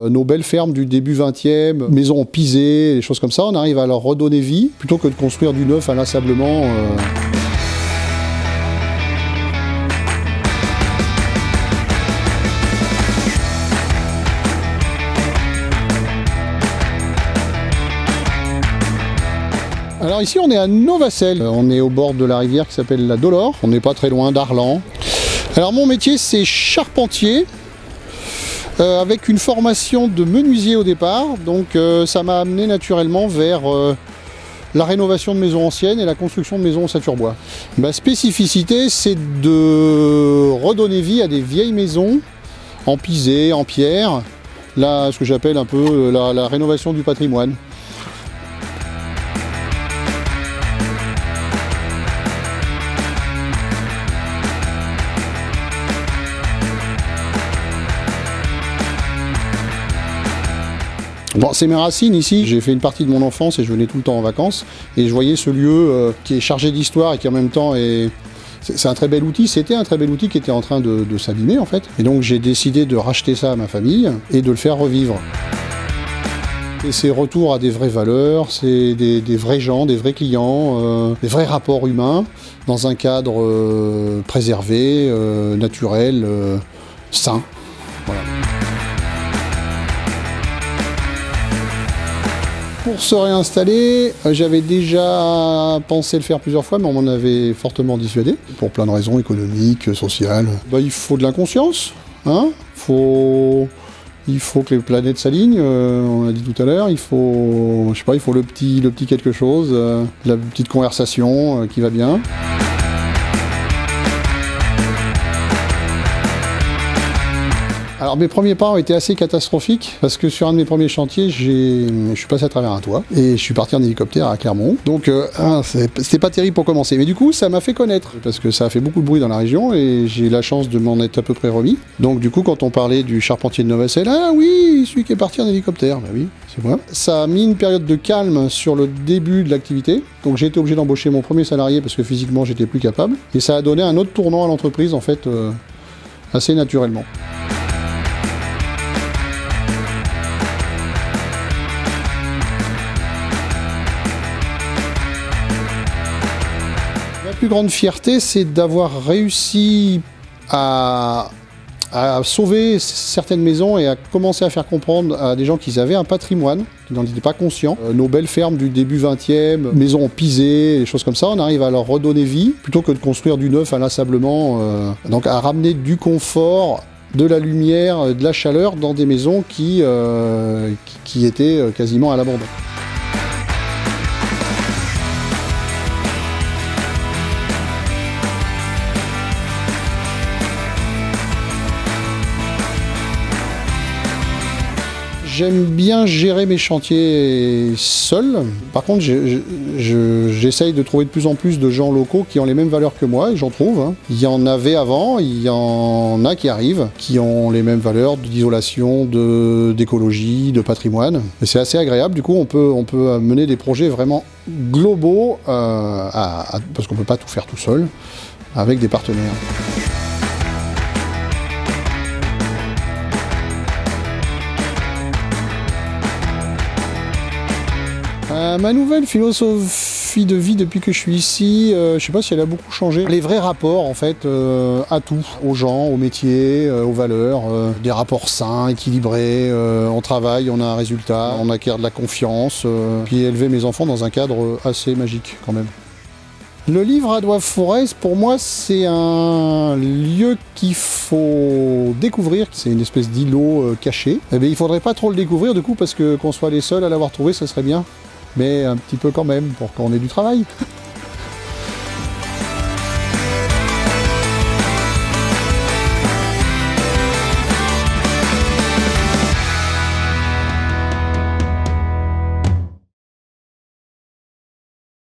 Nos belles fermes du début 20e, maisons en pisé, des choses comme ça, on arrive à leur redonner vie, plutôt que de construire du neuf inlassablement. Alors ici on est à Novacelles, on est au bord de la rivière qui s'appelle la Dolore, on n'est pas très loin d'Arlan. Alors mon métier c'est charpentier, avec une formation de menuisier au départ, donc ça m'a amené naturellement vers la rénovation de maisons anciennes et la construction de maisons en saturbois. Ma spécificité c'est de redonner vie à des vieilles maisons en pisé, en pierre, là ce que j'appelle un peu la rénovation du patrimoine. Bon, c'est mes racines ici, j'ai fait une partie de mon enfance et je venais tout le temps en vacances et je voyais ce lieu qui est chargé d'histoire et qui en même temps est... C'est un très bel outil, c'était un très bel outil qui était en train de s'abîmer en fait. Et donc j'ai décidé de racheter ça à ma famille et de le faire revivre. Et c'est retour à des vraies valeurs, c'est des vrais gens, des vrais clients, des vrais rapports humains dans un cadre préservé, naturel, sain. Voilà. Pour se réinstaller, j'avais déjà pensé le faire plusieurs fois, mais on m'en avait fortement dissuadé, pour plein de raisons économiques, sociales. Il faut de l'inconscience, hein, il faut que les planètes s'alignent, on l'a dit tout à l'heure, il faut, je sais pas, il faut le petit quelque chose, la petite conversation qui va bien. Alors mes premiers pas ont été assez catastrophiques parce que sur un de mes premiers chantiers, je suis passé à travers un toit et je suis parti en hélicoptère à Clermont. Donc c'était pas terrible pour commencer, mais du coup ça m'a fait connaître parce que ça a fait beaucoup de bruit dans la région et j'ai eu la chance de m'en être à peu près remis. Donc du coup quand on parlait du charpentier de Novacelles, ah oui, celui qui est parti en hélicoptère, ben oui, c'est moi. Ça a mis une période de calme sur le début de l'activité. Donc j'ai été obligé d'embaucher mon premier salarié parce que physiquement j'étais plus capable et ça a donné un autre tournant à l'entreprise en fait assez naturellement. La plus grande fierté, c'est d'avoir réussi à sauver certaines maisons et à commencer à faire comprendre à des gens qu'ils avaient un patrimoine, qui n'en étaient pas conscients. Nos belles fermes du début 20e, maisons en pisé, des choses comme ça, on arrive à leur redonner vie, plutôt que de construire du neuf inlassablement, donc à ramener du confort, de la lumière, de la chaleur dans des maisons qui étaient quasiment à l'abandon. J'aime bien gérer mes chantiers seul. Par contre, j'essaye de trouver de plus en plus de gens locaux qui ont les mêmes valeurs que moi, et j'en trouve. Hein. Il y en avait avant, il y en a qui arrivent, qui ont les mêmes valeurs d'isolation, d'écologie, de patrimoine. Et c'est assez agréable, du coup on peut mener des projets vraiment globaux, parce qu'on ne peut pas tout faire tout seul, avec des partenaires. Ma nouvelle philosophie de vie depuis que je suis ici, je ne sais pas si elle a beaucoup changé. Les vrais rapports en fait à tout, aux gens, aux métiers, aux valeurs, des rapports sains, équilibrés, on travaille, on a un résultat, on acquiert de la confiance, puis élever mes enfants dans un cadre assez magique quand même. Le livre Adouave-Forez, pour moi, c'est un lieu qu'il faut découvrir. C'est une espèce d'îlot caché. Eh bien, il ne faudrait pas trop le découvrir du coup, parce que qu'on soit les seuls à l'avoir trouvé, ça serait bien. Mais un petit peu quand même, pour qu'on ait du travail.